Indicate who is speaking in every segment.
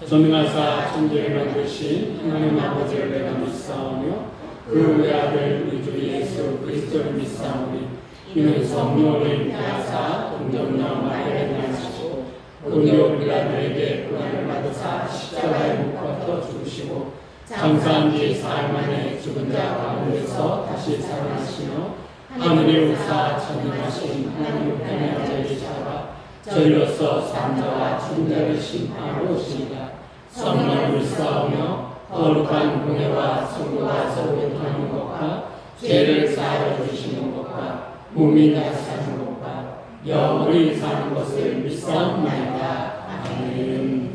Speaker 1: 전능하사 천지를 만드신 하나님 아버지를 내가 믿사오며 그 외아들 우리 주 예수 그리스도를 믿사오니 이는 성령을 인하사 동정녀 마리아를 낳으시고 본디오 빌라도에게 고난을 받으사 십자가에 못 박혀 죽으시고 장사한 뒤 사흘 만에 죽은 자 가운데서 다시 살아나시며 하늘에 오사 전능하신 하나님 우편에 앉아 계시다가 저희로서 산자와 죽은 자를 심판하러 오시리라. 성령을 믿사오며 거룩한 공회와 성도가 서로 교통하는 것과 죄를 사하여 주시는 것과 몸이 다시 사는 것과 영원히 사는 것을 믿사옵나이다. 아멘.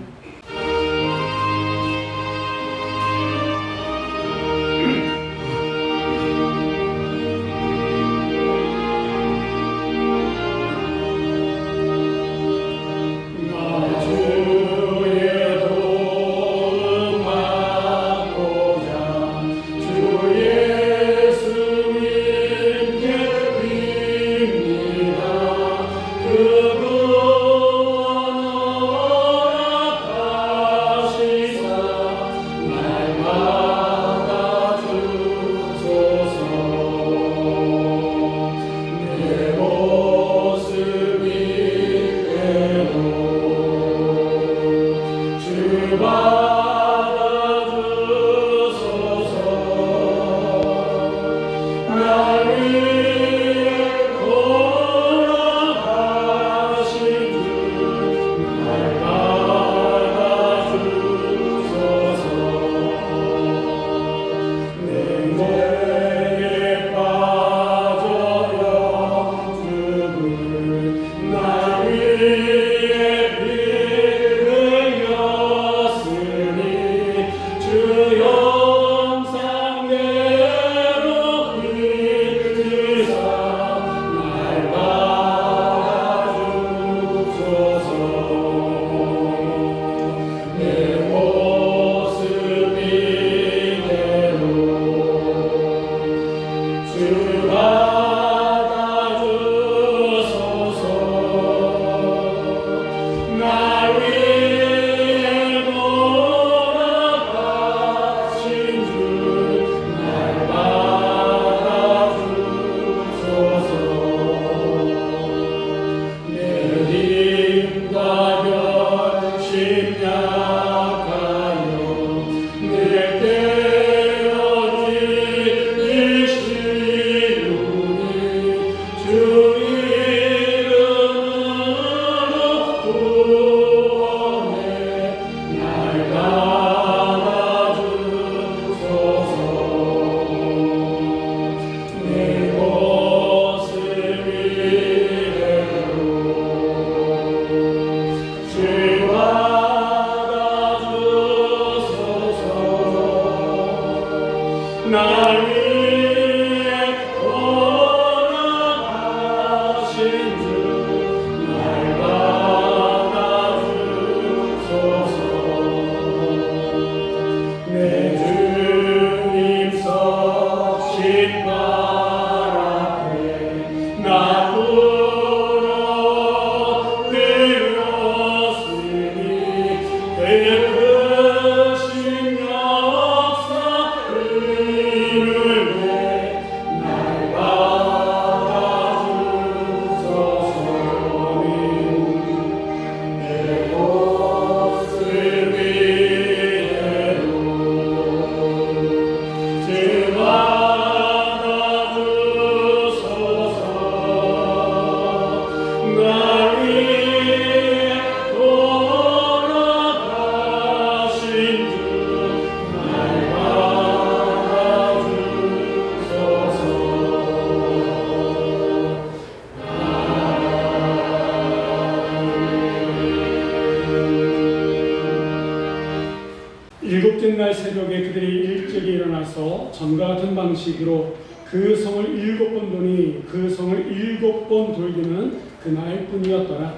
Speaker 1: 일곱째 날 새벽에 그들이 일찍이 일어나서 전과 같은 방식으로 그 성을 7번 도니 그 성을 7번 돌기는 그날 뿐이었더라.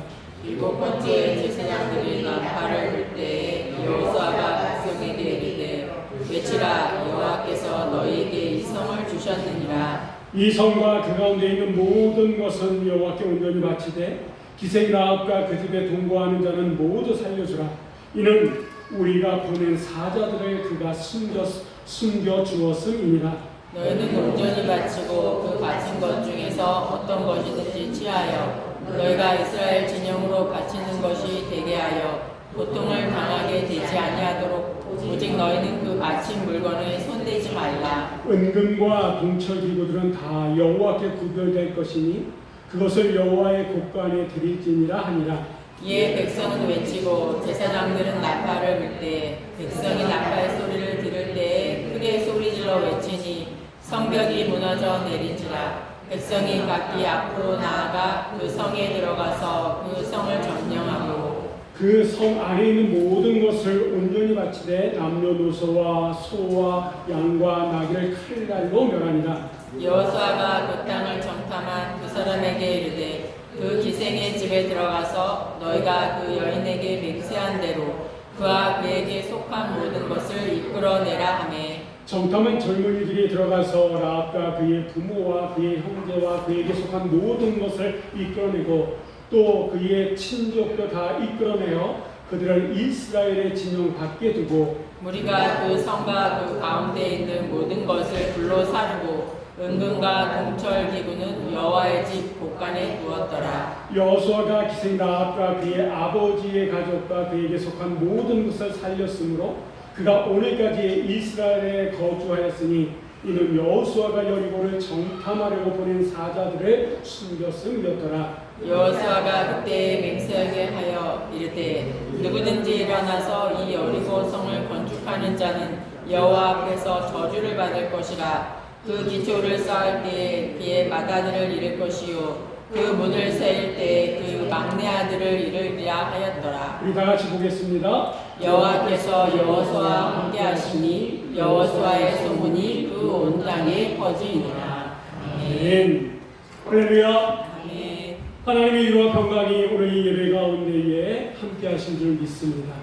Speaker 2: 7번째 제사장들이 나팔을 불 때에 여호수아가 백성에게 이르되 외치라 여호와께서 너희에게 이 성을 주셨느니라.
Speaker 1: 이 성과 그 가운데 있는 모든 것은 여호와께 온전히 바치되 기생 라합과 그 집에 동거하는 자는 모두 살려주라. 이는 우리가 보낸 사자들을 그가 숨겨 주었음이니라.
Speaker 2: 너희는 온전히 바치고 그 바친 것 중에서 어떤 것이든지 취하여 너희가 이스라엘 진영으로 바치는 것이 되게 하여 고통을 당하게 되지 아니하도록 오직 너희는 그 바친 물건을 손대지 말라.
Speaker 1: 은금과 동철 기구들은 다 여호와께 구별될 것이니 그것을 여호와의 곳간에 드릴지니라 하니라.
Speaker 2: 이에 백성은 외치고 제사장들은 나팔을 불 때 백성이 나팔 소리를 들을 때에 크게 소리질러 외치니 성벽이 무너져 내린지라. 백성이 각기 앞으로 나아가 그 성에 들어가서 그 성을 점령하고
Speaker 1: 그 성 안에 있는 모든 것을 온전히 바치되 남녀노소와 소와 양과 나귀를 칼날로 멸하니라.
Speaker 2: 여호수아가 그 땅을 정탐한 그 사람에게 이르되 그 기생의 집에 들어가서 너희가 그 여인에게 맹세한 대로 그와 그에게 속한 모든 것을 이끌어내라 하매
Speaker 1: 정탐은 젊은이들이 들어가서 라합과 그의 부모와 그의 형제와 그에게 속한 모든 것을 이끌어내고 또 그의 친족도 다 이끌어내어 그들을 이스라엘의 진영 밖에 두고
Speaker 2: 무리가 그 성과 그 가운데 있는 모든 것을 불로 사르고 은금과 동철 기구는 여호와의 집 곳간에 두었더라.
Speaker 1: 여호수아가 기생 라합과 그의 아버지의 가족과 그에게 속한 모든 것을 살렸으므로 그가 오늘까지 이스라엘에 거주하였으니 이는 여호수아가 여리고를 정탐하려고 보낸 사자들을 숨겼음이었더라.
Speaker 2: 여호수아가 그때 맹세하게 하여 이르되 누구든지 일어나서 이 여리고 성을 건축하는 자는 여호와 앞에서 저주를 받을 것이라. 그 기초를 쌓을 때에 그의 맏아들을 잃을 것이요 그 문을 세일 때에 그 막내 아들을 잃으리라 하였더라.
Speaker 1: 우리 다 같이 보겠습니다.
Speaker 2: 여호와께서 여호수아와 함께 하시니 여호수아의 소문이 그 온 땅에 퍼지니라.
Speaker 1: 아멘. 할렐루야.
Speaker 2: 아멘.
Speaker 1: 하나님의 위로와 평강이 오늘 이 예배 가운데에 함께 하신 줄 믿습니다.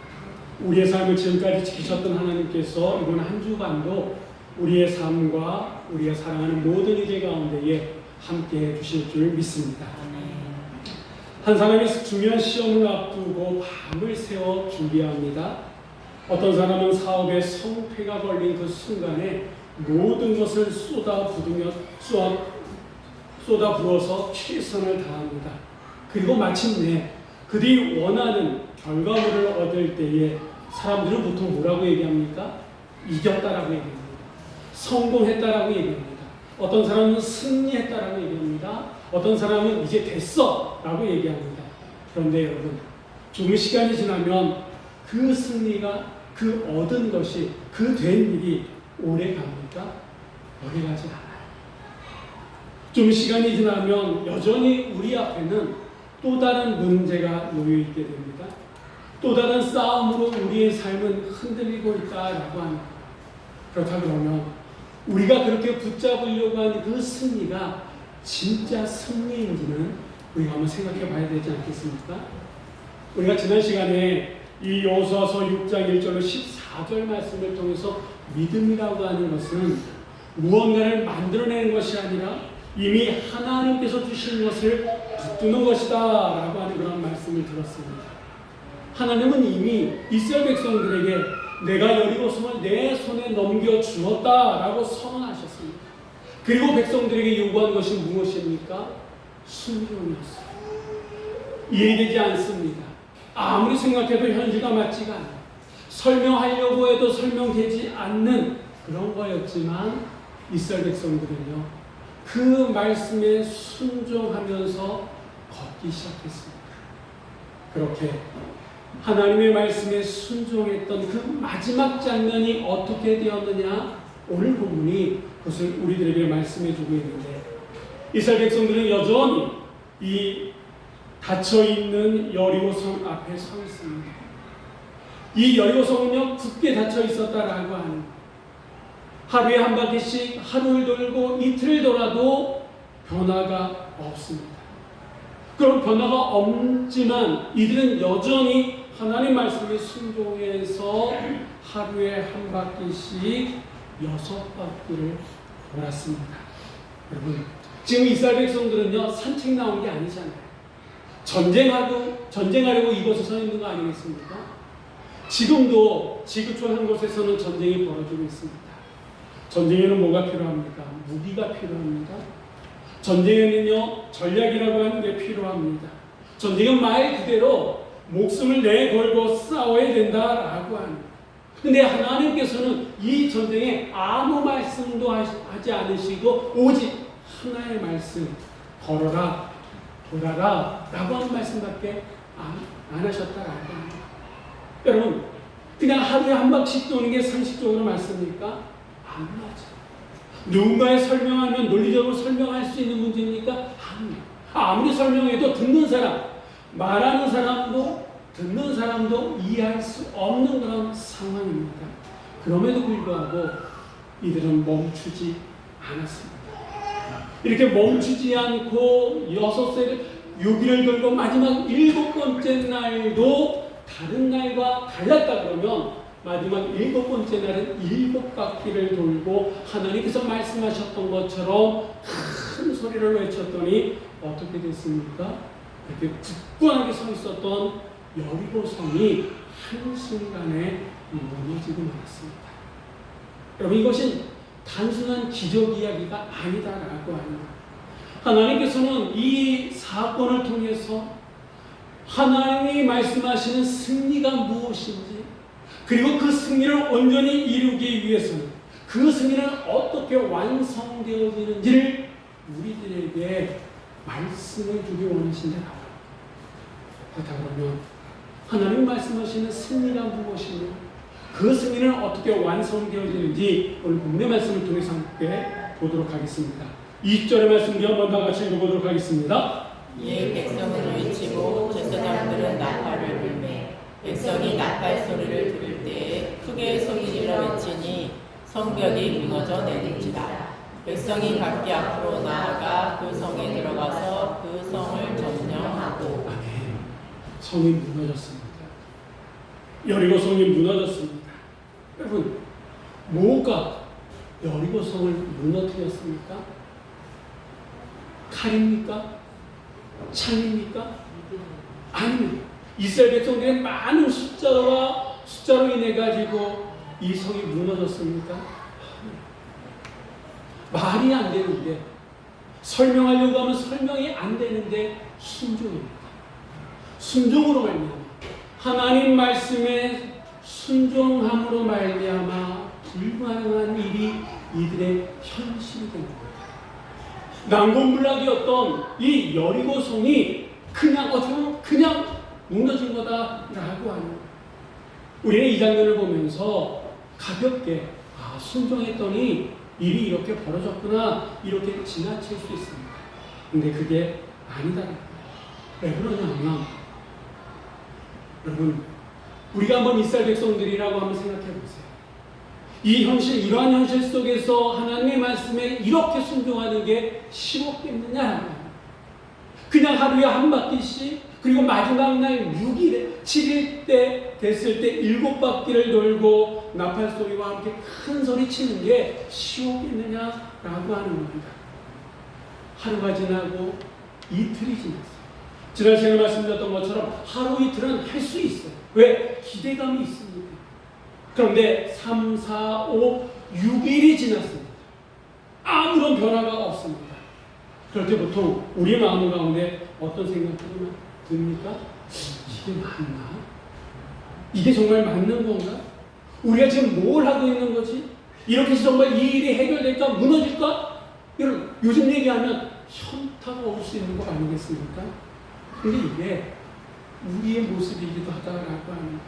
Speaker 1: 우리의 삶을 지금까지 지키셨던 하나님께서 이번 한 주간도 우리의 삶과 우리가 사랑하는 모든 이들 가운데에 함께 해주실 줄 믿습니다. 한 사람이 중요한 시험을 앞두고 밤을 새워 준비합니다. 어떤 사람은 사업에 성패가 걸린 그 순간에 모든 것을 쏟아 부어서 최선을 다합니다. 그리고 마침내 그들이 원하는 결과물을 얻을 때에 사람들은 보통 뭐라고 얘기합니까? 이겼다라고 얘기합니다. 성공했다라고 얘기합니다. 어떤 사람은 승리했다라고 얘기합니다. 어떤 사람은 이제 됐어라고 얘기합니다. 그런데 여러분, 좀 시간이 지나면 그 승리가, 그 얻은 것이, 그 된 일이 오래 갑니까? 오래 가지 않아요. 좀 시간이 지나면 여전히 우리 앞에는 또 다른 문제가 놓여 있게 됩니다. 또 다른 싸움으로 우리의 삶은 흔들리고 있다라고 합니다. 그렇다 그러면 우리가 그렇게 붙잡으려고 하는 그 승리가 진짜 승리인지는 우리가 한번 생각해 봐야 되지 않겠습니까? 우리가 지난 시간에 이 여호수아서 6장 1절로 14절 말씀을 통해서 믿음이라고 하는 것은 무언가를 만들어내는 것이 아니라 이미 하나님께서 주신 것을 붙드는 것이다 라고 하는 그런 말씀을 들었습니다. 하나님은 이미 이스라엘 백성들에게 내가 여리고성을 내 손에 넘겨주었다 라고 선언하셨습니다. 그리고 백성들에게 요구한 것이 무엇입니까? 순종이었어요. 이해되지 않습니다. 아무리 생각해도 현실과 맞지가 않아요. 설명하려고 해도 설명되지 않는 그런 거였지만 이스라엘 백성들은요, 그 말씀에 순종하면서 걷기 시작했습니다. 그렇게 하나님의 말씀에 순종했던 그 마지막 장면이 어떻게 되었느냐, 오늘 본문이 그것을 우리들에게 말씀해주고 있는데, 이스라엘 백성들은 여전히 이 닫혀있는 여리고성 앞에 서 있습니다. 이 여리고성은요, 굳게 닫혀 있었다라고 하는, 하루에 한 바퀴씩 하루를 돌고 이틀을 돌아도 변화가 없습니다. 그런 변화가 없지만 이들은 여전히 하나님 말씀에 순종해서 하루에 한 바퀴씩 6바퀴를 돌았습니다. 여러분, 지금 이스라엘 백성들은요, 산책 나온 게 아니잖아요. 전쟁하려고 이곳에 서 있는 거 아니겠습니까? 지금도 지구촌 한 곳에서는 전쟁이 벌어지고 있습니다. 전쟁에는 뭐가 필요합니까? 무기가 필요합니다. 전쟁에는요, 전략이라고 하는 게 필요합니다. 전쟁은 말 그대로 목숨을 내걸고 싸워야 된다라고 합니다. 근데 하나님께서는 이 전쟁에 아무 말씀도 하지 않으시고 오직 하나의 말씀, 걸어라, 돌아라 라고 하는 말씀밖에 안 하셨다라고 합니다. 여러분, 그냥 하루에 한 바퀴 도는 게 상식적으로 맞습니까? 안 맞아요. 누군가에 설명하면 논리적으로 설명할 수 있는 문제입니까? 아니에요. 아무리 설명해도 듣는 사람, 말하는 사람도 듣는 사람도 이해할 수 없는 그런 상황입니다. 그럼에도 불구하고 이들은 멈추지 않았습니다. 이렇게 멈추지 않고 6일을 걸고 마지막 7번째 날도 다른 날과 달랐다 그러면 마지막 7번째 날은 7바퀴를 돌고 하나님께서 말씀하셨던 것처럼 큰 소리를 외쳤더니 어떻게 됐습니까? 이렇게 굳건하게 서 있었던 여리고 성이 한순간에 무너지고 말았습니다. 여러분, 이것은 단순한 기적 이야기가 아니다라고 합니다. 하나님께서는 이 사건을 통해서 하나님이 말씀하시는 승리가 무엇인지, 그리고 그 승리를 온전히 이루기 위해서는 그 승리는 어떻게 완성되어지는지를 우리들에게 말씀을 주기 원하신다라고. 그렇다 그러면 하나님 말씀하시는 승리가 무엇이며 그 승리는 어떻게 완성되어지는지 오늘 본문의 말씀을 통해서 함께 보도록 하겠습니다. 20절의 말씀 한번 다 같이 읽어보도록 하겠습니다.
Speaker 2: 이에 백성은 외치고 제사장들은 나팔을 불매 백성이 나팔 소리를 들을 때에 크게 소리질러 외치니 성벽이 무너져 내린지라. 백성이 각기 앞으로 나아가 그 성에 들어가서 그 성을 점령하고.
Speaker 1: 성이 무너졌습니다. 여리고 성이 무너졌습니다. 여러분, 뭐가 여리고 성을 무너뜨렸습니까? 칼입니까? 창입니까? 아닙니다. 이스라엘 백성들의 많은 숫자로 인해 가지고 이 성이 무너졌습니까? 말이 안 되는데, 설명하려고 하면 설명이 안 되는데 순종입니다. 순종으로 말미암아, 하나님 말씀에 순종함으로 말미암아 불가능한 일이 이들의 현실이 된 겁니다. 난공불락이었던 이 여리고 성이 그냥 어떻게 보면 그냥 무너진 거다라고 하는. 우리는 이 장면을 보면서 가볍게 순종했더니 일이 이렇게 벌어졌구나, 이렇게 지나칠 수 있습니다. 근데 그게 아니다. 왜 그러냐면, 여러분, 우리가 한번 이스라엘 백성들이라고 한번 생각해 보세요. 이 현실, 이러한 현실 속에서 하나님의 말씀에 이렇게 순종하는 게 쉬웠겠느냐? 그냥 하루에 한 바퀴씩, 그리고 마지막 날 6일, 7일 때 됐을 때 7바퀴를 돌고 나팔 소리와 함께 큰 소리 치는 게 쉬웠겠느냐라고 하는 겁니다. 하루가 지나고 이틀이 지났어요. 지난 시간에 말씀드렸던 것처럼 하루 이틀은 할 수 있어요. 왜? 기대감이 있습니다. 그런데 3, 4, 5, 6일이 지났습니다. 아무런 변화가 없습니다. 그럴 때 보통 우리 마음 가운데 어떤 생각이 듭니까? 이게 맞나? 이게 정말 맞는 건가? 우리가 지금 뭘 하고 있는 거지? 이렇게 해서 정말 이 일이 해결될까? 무너질까? 여러분, 요즘 얘기하면 현타가 올 수 있는 거 아니겠습니까? 근데 이게 우리의 모습이기도 하다라고 합니다.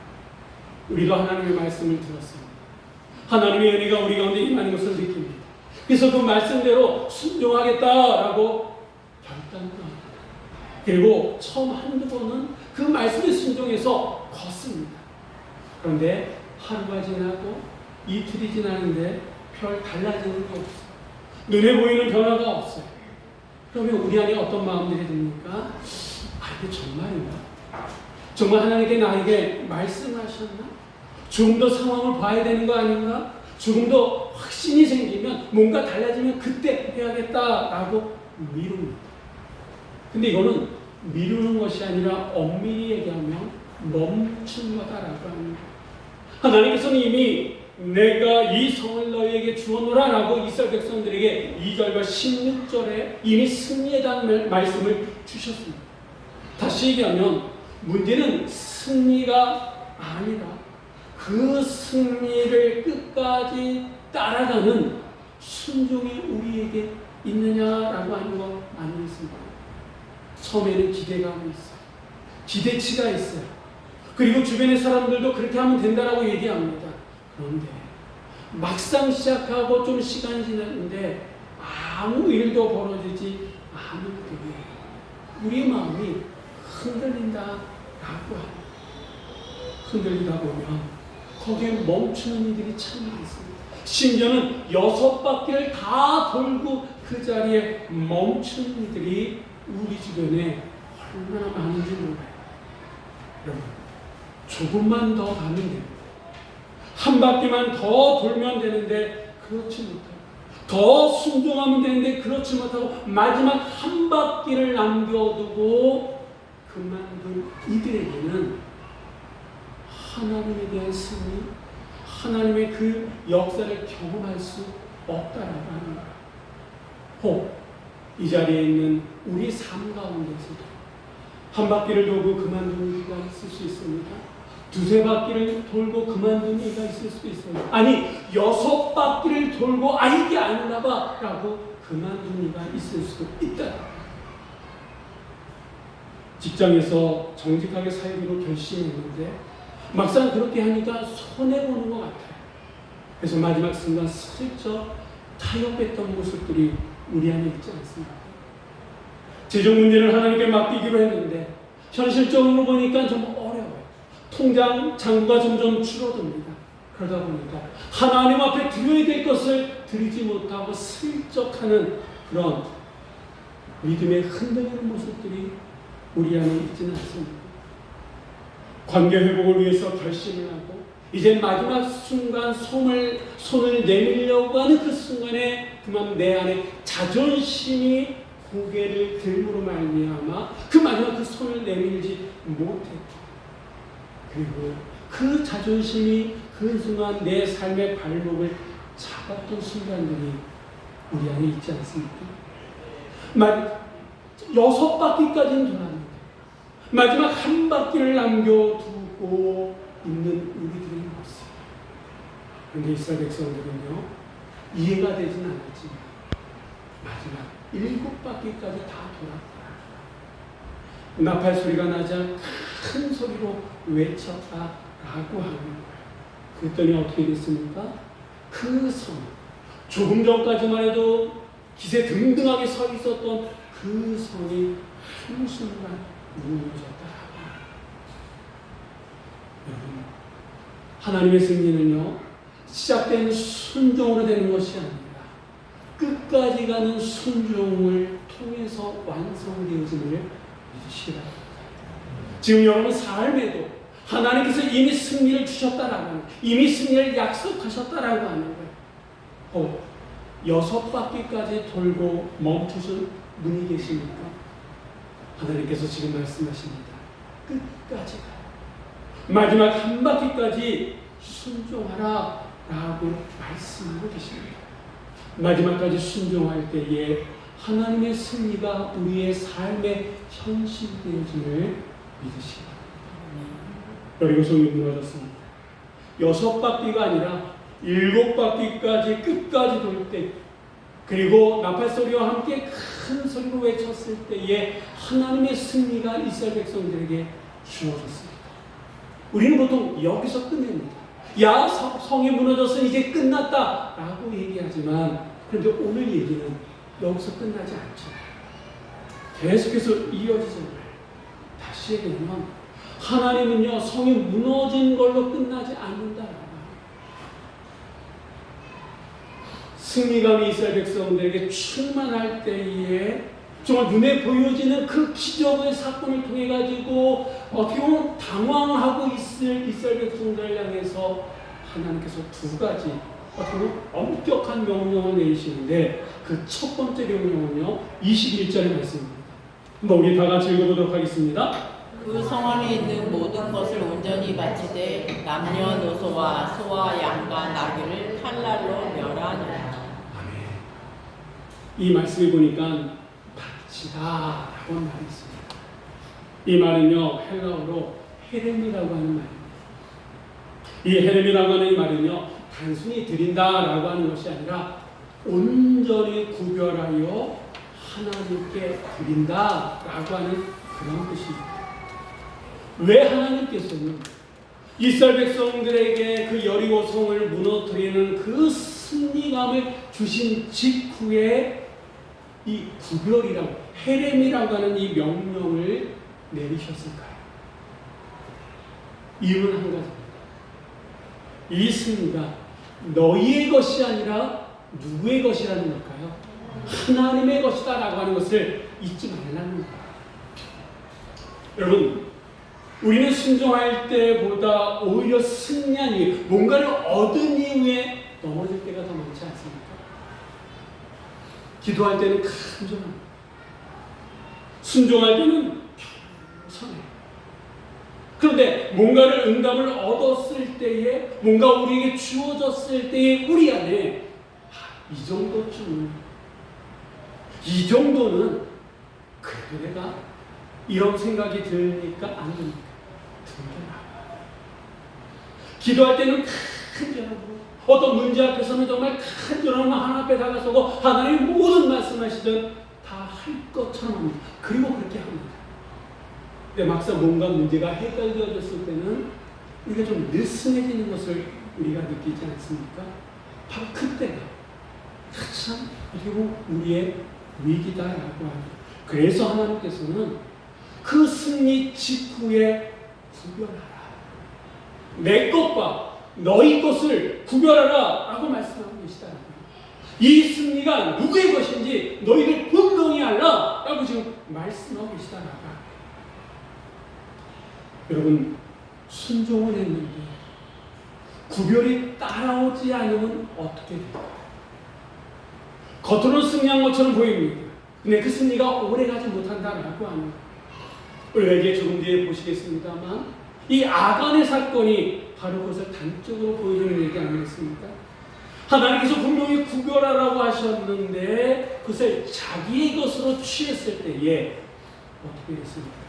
Speaker 1: 우리도 하나님의 말씀을 들었습니다. 하나님의 은혜가 우리 가운데 임하는 것을 느낍니다. 그래서 그 말씀대로 순종하겠다라고 결단합니다. 그리고 처음 한두 번은 그 말씀에 순종해서 걷습니다. 그런데 하루가 지나고 이틀이 지나는데 별 달라지는 게 없어요. 눈에 보이는 변화가 없어요. 그러면 우리 안에 어떤 마음들이 듭니까? 이게 정말인가? 정말 하나님께 나에게 말씀하셨나? 조금 더 상황을 봐야 되는 거 아닌가? 조금 더 확신이 생기면, 뭔가 달라지면 그때 해야겠다라고 미룹니다. 근데 이거는 미루는 것이 아니라 엄밀히 얘기하면 멈춘 거다라고 합니다. 하나님께서는 이미 내가 이 성을 너희에게 주었노라 라고 이스라엘 백성들에게 2절과 16절에 이미 승리에 대한 말씀을 주셨습니다. 다시 얘기하면 문제는 승리가 아니라 그 승리를 끝까지 따라가는 순종이 우리에게 있느냐라고 하는 거 아니겠습니까? 처음에는 기대감이 있어요. 기대치가 있어요. 그리고 주변의 사람들도 그렇게 하면 된다라고 얘기합니다. 그런데 막상 시작하고 좀 시간이 지났는데 아무 일도 벌어지지 않을 때에 우리 마음이 흔들린다라고 합니다. 흔들리다 보면 거기에 멈추는 이들이 참 많습니다. 심지어는 6바퀴를 다 돌고 그 자리에 멈추는 이들이 우리 주변에 얼마나 많은지 몰라요. 여러분, 조금만 더 가면 됩니다. 한 바퀴만 더 돌면 되는데 그렇지 못하고, 더 순종하면 되는데 그렇지 못하고, 마지막 한 바퀴를 남겨두고 그만둔 이들에게는 하나님에 대한 승리, 하나님의 그 역사를 경험할 수 없다라고 하는 거예요. 혹 이 자리에 있는 우리 삶 가운데서도 한 바퀴를 돌고 그만둔 이가 있을 수 있습니다. 두세 바퀴를 돌고 그만둔 이가 있을 수도 있어요. 아니 6바퀴를 돌고 이게 아닌가 봐 라고 그만둔 이가 있을 수도 있다. 직장에서 정직하게 살기로 결심했는데 막상 그렇게 하니까 손해보는 것 같아요. 그래서 마지막 순간 슬쩍 타협했던 모습들이 우리 안에 있지 않습니까? 재정 문제를 하나님께 맡기기로 했는데 현실적으로 보니까 좀 어려워요. 통장 잔고가 점점 줄어듭니다. 그러다 보니까 하나님 앞에 드려야 될 것을 드리지 못하고 슬쩍 하는 그런 믿음에 흔들리는 모습들이 우리 안에 있지는 않습니다. 관계 회복을 위해서 결심을 하고 이제 마지막 순간 손을 내밀려고 하는 그 순간에 그만 내 안에 자존심이 고개를 들므로 말미암아 그 마지막 그 손을 내밀지 못했고, 그리고 그 자존심이 그 순간 내 삶의 발목을 잡았던 순간들이 우리 안에 있지 않습니까? 6바퀴까지는 돌았는데 마지막 한 바퀴를 남겨두고 있는 우리들의 모습. 그런데 이스라엘 백성들은요, 이해가 되진 않았지만 마지막 7바퀴까지 다 돌았다. 나팔 소리가 나자 큰 소리로 외쳤다라고 하는 거예요. 그랬더니 어떻게 됐습니까? 그 성, 조금 전까지만 해도 기세 등등하게 서 있었던 그 성이 한순간 무너졌다. 여러분, 하나님의 승리는요, 시작된 순종으로 되는 것이 아니라 끝까지 가는 순종을 통해서 완성되어짐을 믿으시라. 지금 여러분 삶에도 하나님께서 이미 승리를 주셨다라고 하는, 이미 승리를 약속하셨다라고 하는 거예요. 6바퀴까지 돌고 멈추신 분이 계십니까? 하나님께서 지금 말씀하십니다. 끝까지 가요. 마지막 한 바퀴까지 순종하라 라고 말씀하고 계십니다. 마지막까지 순종할 때에 하나님의 승리가 우리의 삶의 현실되어짐을 믿으시라. 그리고 성이 무너졌습니다. 6바퀴가 아니라 7바퀴까지 끝까지 돌 때, 그리고 나팔소리와 함께 큰 소리로 외쳤을 때에 하나님의 승리가 이스라엘 백성들에게 주어졌습니다. 우리는 보통 여기서 끝냅니다. 야, 성이 무너졌으니 이제 끝났다 라고 얘기하지만, 그런데 오늘 얘기는 여기서 끝나지 않죠. 계속해서 이어지잖아요. 다시 얘기하면 하나님은요, 성이 무너진 걸로 끝나지 않는다라고. 승리감이 이스라엘 백성들에게 충만할 때에 정말 눈에 보여지는 그 기적의 사건을 통해 가지고 어떻게 보면 당황하고 있을 이스라엘 백성들을 향해서 하나님께서 두 가지 어떻게 보면 엄격한 명령을 내리시는데, 그 첫 번째 명령은요 21절의 말씀입니다. 한번 우리 다 같이 읽어보도록 하겠습니다.
Speaker 2: 그 성 안에 있는 모든 것을 온전히 바치되 남녀노소와 소와 양과 나귀를 칼날로 멸하느니라.
Speaker 1: 이 말씀을 보니까 바치다라고 하는 말이 있습니다. 이 말은요 헬라어로 헤렘이라고 하는 말입니다. 이 헤렘이라고 하는 이 말은요 단순히 드린다라고 하는 것이 아니라 온전히 구별하여 하나님께 드린다라고 하는 그런 뜻입니다. 왜 하나님께서는 이스라엘 백성들에게 그 여리고 성을 무너뜨리는 그 승리감을 주신 직후에 이 구별이라고 헤렘이라고 하는 이 명령을 내리셨을까요? 이유는 한 가지입니다. 이 승리가 너희의 것이 아니라 누구의 것이라는 걸까요? 하나님의 것이다 라고 하는 것을 잊지 말라는 거예요. 여러분, 우리는 순종할 때보다 오히려 승리한 이유, 뭔가를 얻은 이후에 넘어질 때가 더 많지 않습니까? 기도할 때는 간절합니다. 순종할 때는 편해. 그런데 뭔가를 응답을 얻었을 때에, 뭔가 우리에게 주어졌을 때에 우리 안에 이 정도는 그래도 내가 이런 생각이 드니까 안 됩니까? 기도할 때는 간절하고 어떤 문제 앞에서는 정말 간절한 하나님 앞에 다가서고 하나님의 모든 말씀하시든 다 할 것처럼 합니다. 그리고 그렇게 합니다. 근데 막상 뭔가 문제가 해결되어졌을 때는 우리가 좀 느슨해지는 것을 우리가 느끼지 않습니까? 바로 그때가 가장 그리고 우리의 위기다라고 합니다. 그래서 하나님께서는 그 승리 직후에 구별하라. 내 것과 너희 것을 구별하라 라고 말씀하고 계시다는 거예요. 이 승리가 누구의 것인지 너희들 분명히 알라 라고 지금 말씀하고 계시다는 거예요. 여러분, 순종을 했는데 구별이 따라오지 않으면 어떻게 될까요? 겉으로는 승리한 것처럼 보입니다. 근데 그 승리가 오래가지 못한다라고 하는 거예요. 우리가 이제 조금 뒤에 보시겠습니다만 이 아간의 사건이 바로 그것을 단적으로 보여주는 얘기 아니겠습니까? 하나님께서 분명히 구별하라고 하셨는데 그것을 자기의 것으로 취했을 때에 어떻게 됐습니까?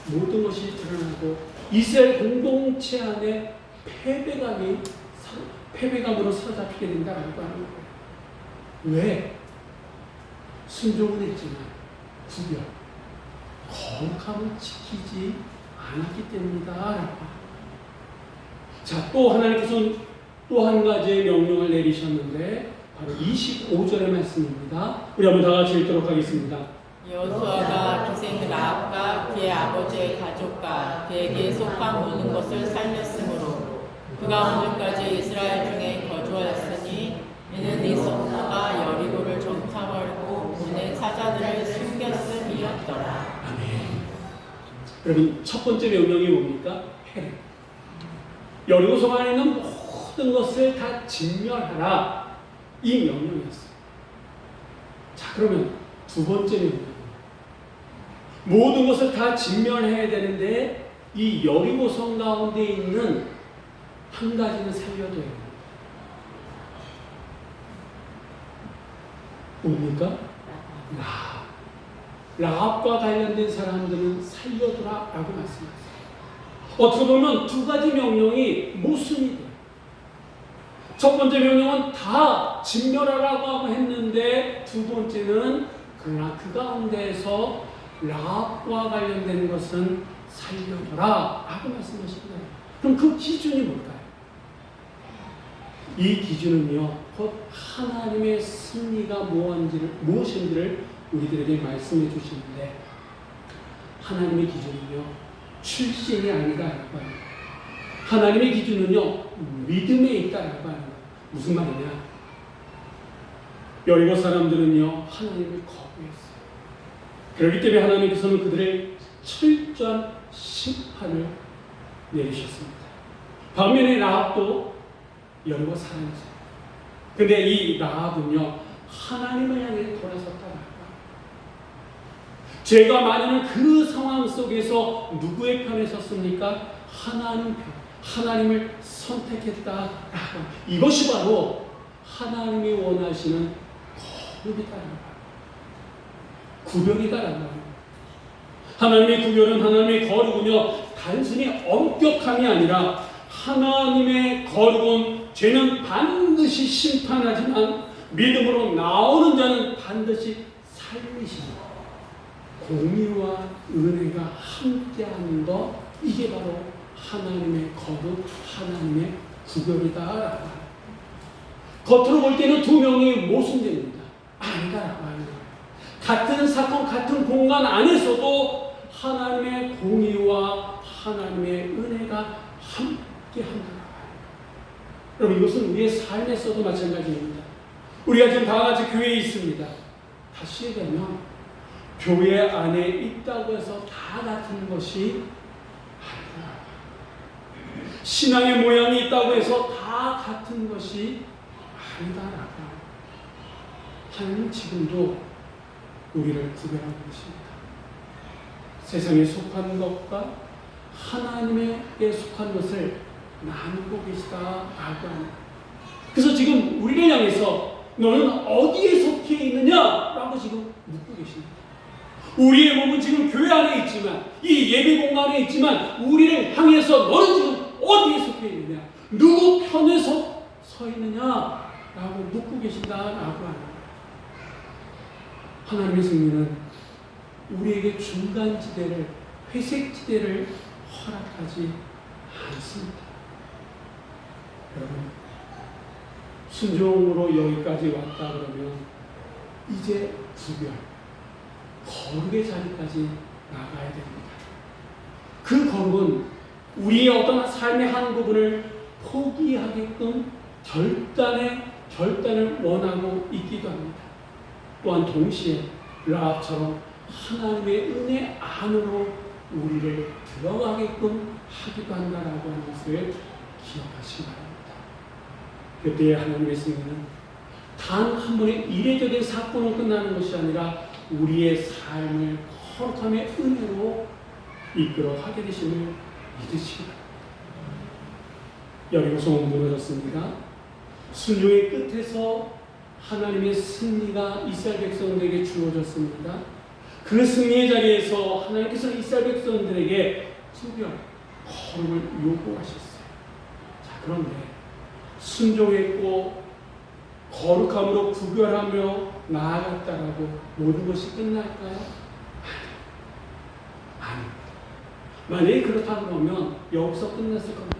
Speaker 1: 모든 것이 드러나고 이스라엘 공동체 안에 패배감으로 사로잡히게 된다라고 하는 거예요. 왜? 순종은 했지만 구별, 거룩함을 지키지 않았기 때문이다. 자, 또 하나님께서는 또 한 가지의 명령을 내리셨는데 바로 25절의 말씀입니다. 우리 한번 다 같이 읽도록 하겠습니다.
Speaker 2: 여호수아가 기생 라합과 그의 아버지의 가족과 그에게 속한 모든 것을 살렸으므로 그가 오늘까지 이스라엘 중에 거주하였으니 이는 이소사가 여리고를 정탐하고 문의 사자들을 숨겼음이었더라.
Speaker 1: 아멘. 여러분, 첫 번째 명령이 뭡니까? 헤렘. 여리고 성 안에 있는 모든 것을 다 진멸하라. 이 명령이었어요. 자, 그러면 두 번째 명령. 모든 것을 다 진멸해야 되는데 이 여리고 성 가운데 있는 한 가지는 살려둬야 됩니다. 뭡니까? 라합과 관련된 사람들은 살려두라라고 말씀하세요. 어떻게 보면 두 가지 명령이 모순이 돼요. 첫 번째 명령은 다 진멸하라고 하고 했는데 두 번째는 그러나 그 가운데에서 라합과 관련된 것은 살려두라 라고 말씀하십니다. 그럼 그 기준이 뭘까요? 이 기준은요, 곧 하나님의 승리가 무엇인지를 우리들에게 말씀해 주시는데 하나님의 기준은요, 출신이 아니다라고 합니다. 하나님의 기준은요, 믿음에 있다라고 하는 거예요. 무슨 말이냐? 여리고 사람들은요, 하나님을 거부했어요. 그렇기 때문에 하나님께서는 그들의 철저한 심판을 내리셨습니다. 반면에 라합도 여리고 사람이죠. 근데 이 라합은요, 하나님을 향해 돌아섰다라고. 죄가 많은 그 상황 속에서 누구의 편에 섰습니까? 하나님 편, 하나님을 선택했다. 이것이 바로 하나님이 원하시는 거룩이다라는 거예요. 구별이다라는 거예요. 하나님의 구별은 하나님의 거룩이며 단순히 엄격함이 아니라 하나님의 거룩은 죄는 반드시 심판하지만 믿음으로 나오는 자는 반드시 살리십니다. 공의와 은혜가 함께하는 것, 이게 바로 하나님의 거룩, 하나님의 구별이다. 겉으로 볼 때는 두 명이 모순됩니다. 아니다라고 하는 거예요. 같은 사건, 같은 공간 안에서도 하나님의 공의와 하나님의 은혜가 함께한다. 여러분, 이것은 우리의 삶에서도 마찬가지입니다. 우리가 지금 다 같이 교회에 있습니다. 다시 얘기하면 교회 안에 있다고 해서 다 같은 것이 아니다. 신앙의 모양이 있다고 해서 다 같은 것이 아니다. 하나님은 지금도 우리를 구별하고 계십니다. 세상에 속한 것과 하나님에게 속한 것을 나누고 계시다라고 합니다. 그래서 지금 우리를 향해서 너는 어디에 속해 있느냐라고 지금 묻고 계십니다. 우리의 몸은 지금 교회 안에 있지만, 이 예배 공간에 있지만, 우리를 향해서 너는 지금 어디에 속해 있느냐, 누구 편에 서 있느냐라고 묻고 계신다라고 합니다. 하나님의 승리는 우리에게 중간지대를, 회색지대를 허락하지 않습니다. 여러분, 순종으로 여기까지 왔다 그러면 이제 구별, 거룩의 자리까지 나가야 됩니다. 그 거룩은 우리의 어떤 삶의 한 부분을 포기하게끔 결단을 원하고 있기도 합니다. 또한 동시에 라합처럼 하나님의 은혜 안으로 우리를 들어가게끔 하기도 한다라고 하는 것을 기억하시기 바랍니다. 그때의 하나님의 승리는 단 한 번의 이례적인 사건으로 끝나는 것이 아니라 우리의 삶을 거룩함의 은혜로 이끌어 가게 되심을 믿으시기 바랍니다. 여리고성은 무너졌습니다. 순종의 끝에서 하나님의 승리가 이스라엘 백성들에게 주어졌습니다. 그 승리의 자리에서 하나님께서 이스라엘 백성들에게 구별, 거룩을 요구하셨어요. 자, 그런데 순종했고 거룩함으로 구별하며 나아갔다라고 모든 것이 끝날까요? 아닙니다. 만약에 그렇다고 하면 여기서 끝났을 겁니다.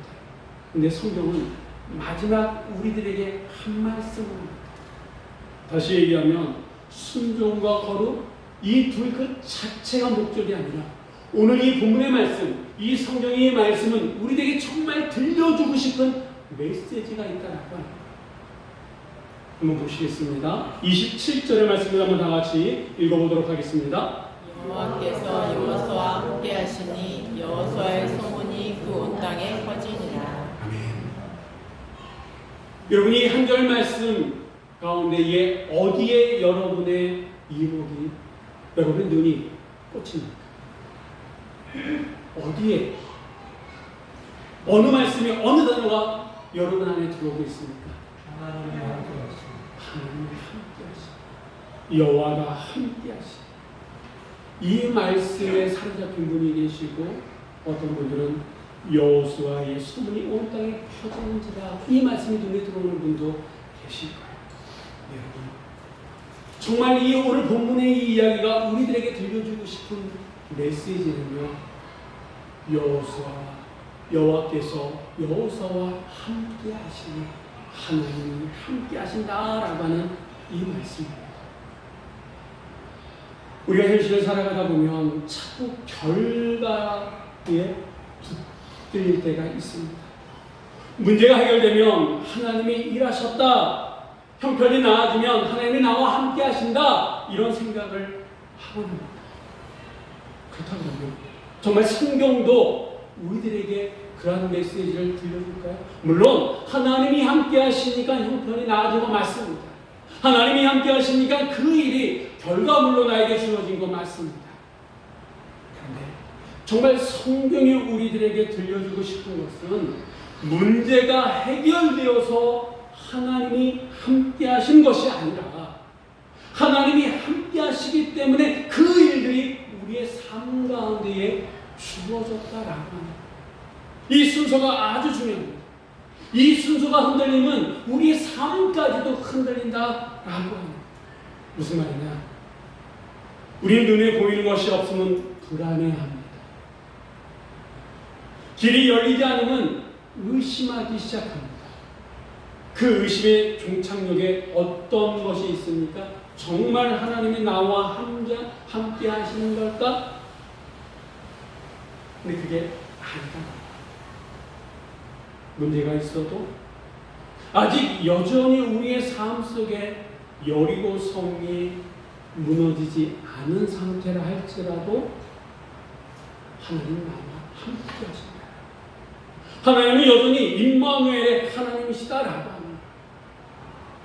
Speaker 1: 근데 성경은 마지막 우리들에게 한 말씀을 합니다. 다시 얘기하면 순종과 거룩, 이 둘 그 자체가 목적이 아니라 오늘 이 본문의 말씀, 이 성경의 말씀은 우리에게 정말 들려주고 싶은 메시지가 있다라고 합니다. 한번 보시겠습니다. 27절의 말씀을 한번 다 같이 읽어보도록 하겠습니다.
Speaker 2: 여호와께서 여호수아와 함께 하시니 여호수아의 소문이 그 온 땅에 퍼지니라.
Speaker 1: 아멘. 여러분이 한 절 말씀 가운데에 어디에 여러분의 이목이, 여러분의 눈이 꽂힙니까? 어디에, 어느 말씀이, 어느 단어가 여러분 안에 들어오고 있습니까? 하나님이 함께 하시니, 여호와가 함께 하시니. 이 말씀에 사로잡힌 분이 계시고, 어떤 분들은 여호수아의 소문이 온 땅에 퍼지는지라, 이 말씀이 눈에 들어오는 분도 계실 거예요. 여러분, 정말 이 오늘 본문의 이 이야기가 우리들에게 들려주고 싶은 메시지는요, 여호와께서 여호수아와 함께 하시니, 하나님이 함께 하신다라고 하는 이 말씀입니다. 우리가 현실을 살아가다 보면 자꾸 결과에 붙들 때가 있습니다. 문제가 해결되면 하나님이 일하셨다, 형편이 나아지면 하나님이 나와 함께 하신다, 이런 생각을 하고 있습니다. 그렇다고 하면 정말 성경도 우리들에게 그런 메시지를 들려줄까요? 물론 하나님이 함께 하시니까 형편이 나아진 거 맞습니다. 하나님이 함께 하시니까 그 일이 결과물로 나에게 주어진 거 맞습니다. 정말 성경이 우리들에게 들려주고 싶은 것은 문제가 해결되어서 하나님이 함께 하신 것이 아니라 하나님이 함께 하시기 때문에 그 일들이 우리의 삶 가운데에 주어졌다라고 합니다. 이 순서가 아주 중요합니다. 이 순서가 흔들리면 우리의 삶까지도 흔들린다라고 합니다. 무슨 말이냐? 우리 눈에 보이는 것이 없으면 불안해합니다. 길이 열리지 않으면 의심하기 시작합니다. 그 의심의 종착역에 어떤 것이 있습니까? 정말 하나님이 나와 함께 하시는 걸까? 근데 그게 아니다. 문제가 있어도 아직 여전히 우리의 삶 속에 여리고 성이 무너지지 않은 상태라 할지라도 하나님 나와 함께 하십니다. 하나님은 여전히 임마누엘의 하나님이시다라고 합니다.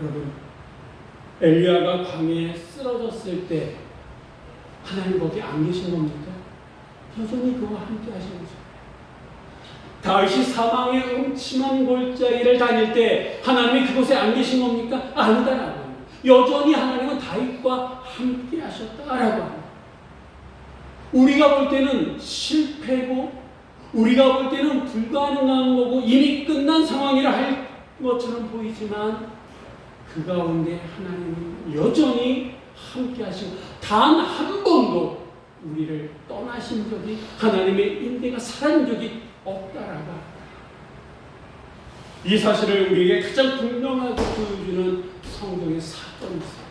Speaker 1: 여러분, 엘리야가 광야에 쓰러졌을 때 하나님 거기 안 계신 겁니까? 여전히 그와 함께 하신 거죠. 다윗이 사망의 음침한 골짜기를 다닐 때 하나님이 그곳에 안 계신 겁니까? 아니다라고 합니다. 여전히 하나님은 다윗과 함께 하셨다라고 합니다. 우리가 볼 때는 실패고 우리가 볼 때는 불가능한 거고 이미 끝난 상황이라 할 것처럼 보이지만 그 가운데 하나님은 여전히 함께 하시고 단 한 번도 우리를 떠나신 적이 하나님의 인대가 사라진 적이 없다라고 합니다. 이 사실을 우리에게 가장 분명하게 보여주는 성경의 사건이 있어요.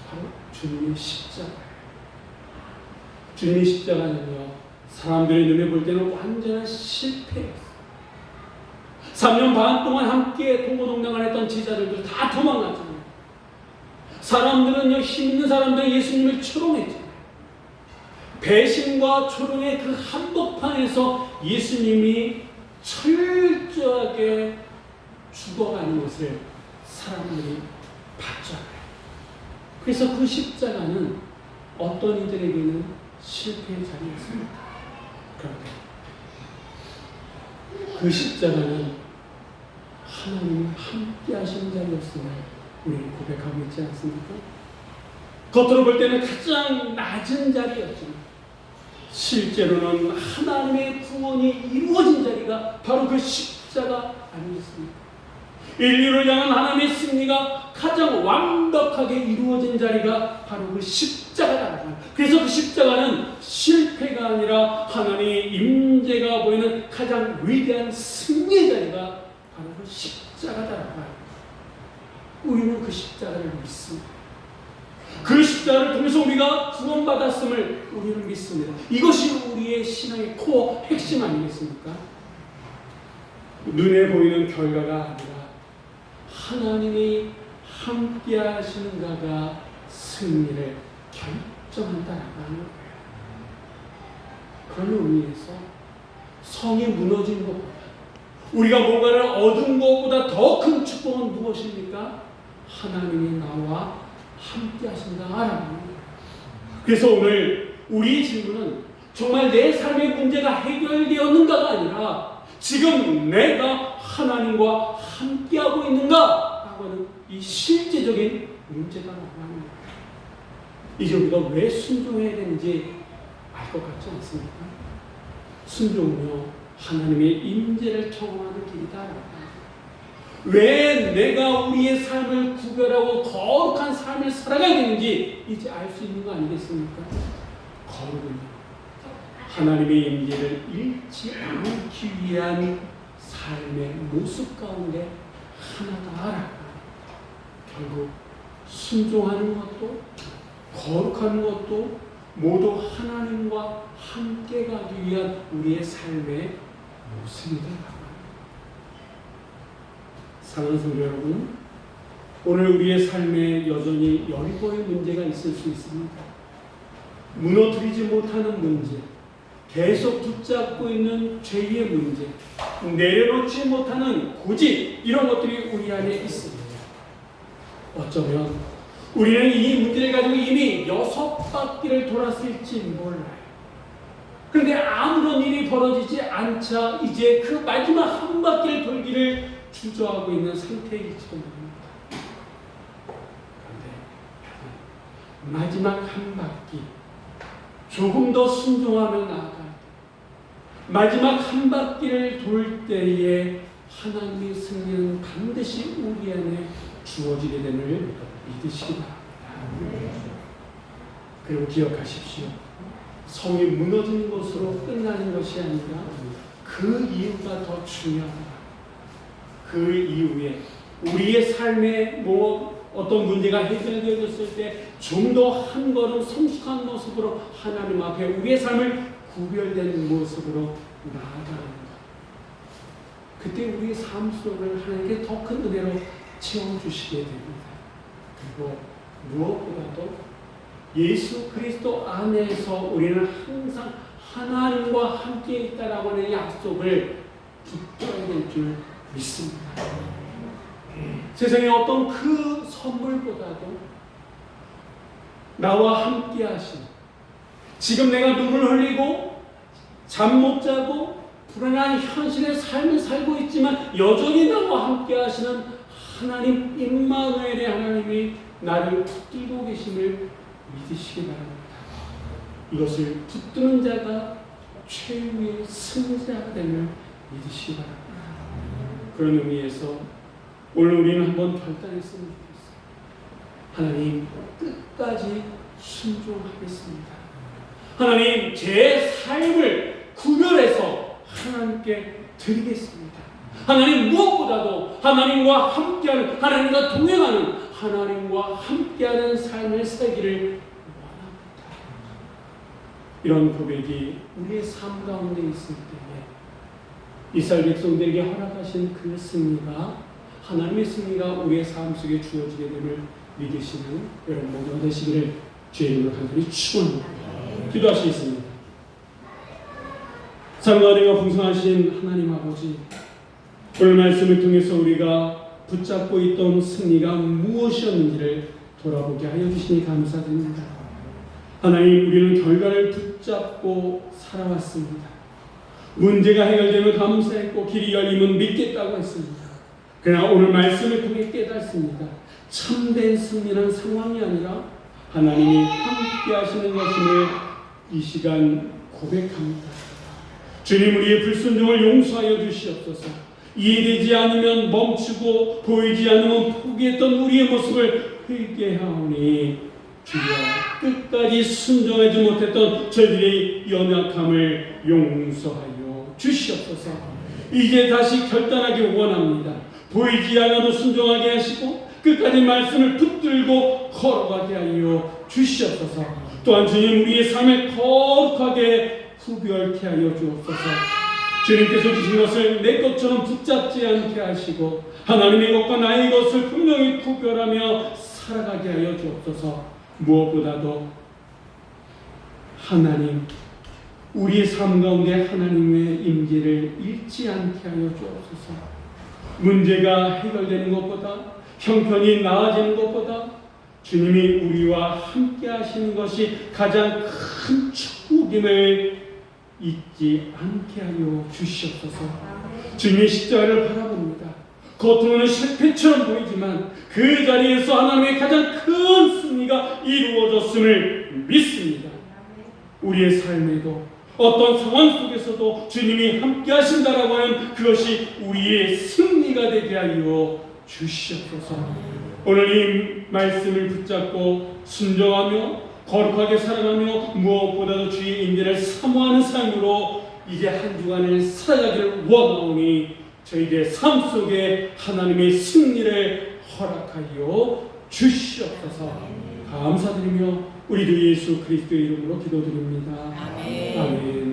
Speaker 1: 바로 주님의 십자가예요. 주님의 십자가는요, 사람들의 눈에 볼 때는 완전한 실패였어요. 3년 반 동안 함께 동고동락을 했던 제자들도 다 도망갔잖아요. 사람들은요, 힘 있는 사람들은 예수님을 추롱했잖아요. 배신과 추롱의 그 한복판에서 예수님이 철저하게 죽어가는 것을 사람들이 봤잖아요. 그래서 그 십자가는 어떤 이들에게는 실패의 자리였습니다. 그런데 그 십자가는 하나님이 함께 하시는 자리였음을 우리는 고백하고 있지 않습니까? 겉으로 볼 때는 가장 낮은 자리였지만 실제로는 하나님의 구원이 이루어진 자리가 바로 그 십자가 아니겠습니까? 인류를 향한 하나님의 승리가 가장 완벽하게 이루어진 자리가 바로 그 십자가다. 그래서 그 십자가는 실패가 아니라 하나님의 임재가 보이는 가장 위대한 승리의 자리가 바로 그 십자가다라고 합니다. 우리는 그 십자가를 믿습니다. 그 십자가를 통해서 우리가 구원받았음을 우리는 믿습니다. 이것이 우리의 신앙의 코어, 핵심 아니겠습니까? 눈에 보이는 결과가 아니라 하나님이 함께 하시는 자가 승리를 결정한다라고 하는 거예요. 그런 의미에서 성이 무너진 것보다 우리가 뭔가를 얻은 것보다 더 큰 축복은 무엇입니까? 하나님이 나와 함께 하신다라는 거예요. 그래서 오늘 우리의 질문은 정말 내 삶의 문제가 해결되었는가가 아니라 지금 내가 하나님과 함께하고 있는가라고 하는 이 실제적인 문제다라고 하는 거예요. 이제 우리가 왜 순종해야 되는지 알 것 같지 않습니까? 순종은요, 하나님의 임재를 경험하는 길이다라고 합니다. 왜 내가 우리의 삶을 구별하고 거룩한 삶을 살아가야 되는지 이제 알 수 있는 거 아니겠습니까? 거룩은요, 하나님의 임재를 잃지 않기 위한 삶의 모습 가운데 하나다라고. 결국 순종하는 것도 거룩한 것도 모두 하나님과 함께 가기 위한 우리의 삶의 모습이다. 사랑하는 성도 여러분, 오늘 우리의 삶에 여전히 여리고의 문제가 있을 수 있습니다. 무너뜨리지 못하는 문제, 계속 붙잡고 있는 죄의 문제, 내려놓지 못하는 고집, 이런 것들이 우리 안에 있습니다. 어쩌면 우리는 이 문제를 가지고 이미 6바퀴를 돌았을지 몰라요. 그런데 아무런 일이 벌어지지 않자 이제 그 마지막 한 바퀴를 돌기를 주저하고 있는 상태일지도 모릅니다. 그런데 마지막 한 바퀴 조금 더 순종하며 나아갈 때, 마지막 한 바퀴를 돌 때에 하나님의 승리는 반드시 우리 안에 주어지게 됨을 믿으시기 바랍니다. 그리고 기억하십시오. 성이 무너지는 것으로 끝나는 것이 아니라 그 이유가 더 중요하다. 그 이후에 우리의 삶에 어떤 문제가 해결되어졌을 때 좀 더 한 걸음 성숙한 모습으로 하나님 앞에 우리의 삶을 구별된 모습으로 나아가는 것. 그때 우리의 삶 속을 하나님께 더 큰 은혜로 채워주시게 됩니다. 그리고 무엇보다도 예수 그리스도 안에서 우리는 항상 하나님과 함께 있다라고 하는 약속을 붙들어야 될 줄 믿습니다. 세상의 어떤 그 선물보다도 나와 함께 하신, 지금 내가 눈물 흘리고 잠 못 자고 불안한 현실의 삶을 살고 있지만 여전히 나와 함께 하시는 하나님 임마누엘의 하나님이 나를 붙들고 계심을 믿으시기 바랍니다. 이것을 붙드는 자가 최후의 승자가 됨을 믿으시기 바랍니다. 그런 의미에서 오늘 우리는 한번 결단했으면 좋겠어요. 하나님, 끝까지 순종하겠습니다. 하나님, 제 삶을 구별해서 하나님께 드리겠습니다. 하나님, 무엇보다도 하나님과 함께하는, 하나님과 동행하는, 하나님과 함께하는 삶을 살기를 원합니다. 이런 고백이 우리의 삶 가운데 있을 때에 이스라엘 백성들에게 허락하신 그 승리가, 하나님의 승리가 우리의 삶 속에 주어지게 됨을 믿으시는 여러분 모두가 되시기를 주의 이름으로 간절히 축원합니다. 기도하시겠습니다. 사랑하고 풍성하신 하나님 아버지, 오늘 말씀을 통해서 우리가 붙잡고 있던 승리가 무엇이었는지를 돌아보게 하여 주시니 감사드립니다. 하나님, 우리는 결과를 붙잡고 살아왔습니다. 문제가 해결되면 감사했고 길이 열리면 믿겠다고 했습니다. 그러나 오늘 말씀을 통해 깨닫습니다. 참된 승리는 상황이 아니라 하나님이 함께 하시는 것임을 이 시간 고백합니다. 주님, 우리의 불순종을 용서하여 주시옵소서. 이해되지 않으면 멈추고 보이지 않으면 포기했던 우리의 모습을 회개하오니 주여, 끝까지 순종하지 못했던 저희들의 연약함을 용서하여 주시옵소서. 이제 다시 결단하기 원합니다. 보이지 않아도 순종하게 하시고 끝까지 말씀을 붙들고 걸어가게 하여 주시옵소서. 또한 주님, 우리의 삶을 거룩하게 구별케 하여 주옵소서. 주님께서 주신 것을 내 것처럼 붙잡지 않게 하시고 하나님의 것과 나의 것을 분명히 구별하며 살아가게 하여 주옵소서. 무엇보다도 하나님, 우리의 삶 가운데 하나님의 임재를 잃지 않게 하여 주옵소서. 문제가 해결되는 것보다, 형편이 나아지는 것보다 주님이 우리와 함께 하시는 것이 가장 큰 축복임을 잊지 않게 하여 주시옵소서. 주님의 십자가를 바라봅니다. 겉으로는 실패처럼 보이지만 그 자리에서 하나님의 가장 큰 승리가 이루어졌음을 믿습니다. 우리의 삶에도 어떤 상황 속에서도 주님이 함께 하신다라고 하는 그것이 우리의 승리가 되게 하여 주시옵소서. 오늘 이 말씀을 붙잡고 순종하며 거룩하게 살아가며 무엇보다도 주의 임재를 사모하는 삶으로 이제 한 주간을 살아가기를 원하오니 저희들의 삶 속에 하나님의 승리를 허락하여 주시옵소서. 감사드리며 우리 주 예수 그리스도의 이름으로 기도드립니다.
Speaker 2: 아멘.
Speaker 1: 아멘.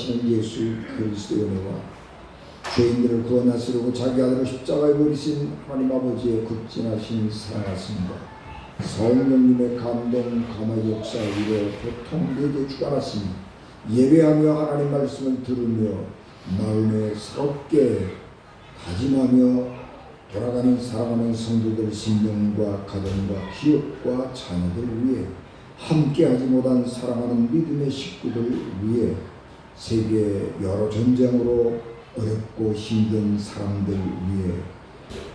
Speaker 3: 부활하시는 예수 그리스도의 은혜와 죄인들을 구원하시려고 자기 아들을 십자가에 버리신 하나님 아버지의 극진하신 사랑하십니다. 성령님의 감동 감화의 역사 위로 보통 내게 주관하시니 예배하며 하나님 말씀을 들으며 마음에 새롭게 다짐하며 돌아가는 사랑하는 성도들 신령과 가정과 기업과 자녀들 위해 함께하지 못한 사랑하는 믿음의 식구들 위해 세계 여러 전쟁으로 어렵고 힘든 사람들 위해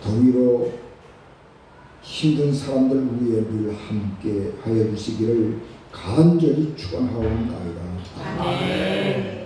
Speaker 3: 더위로 힘든 사람들 위해 늘 함께 하여 주시기를 간절히 축원하옵나이다.
Speaker 2: 아멘.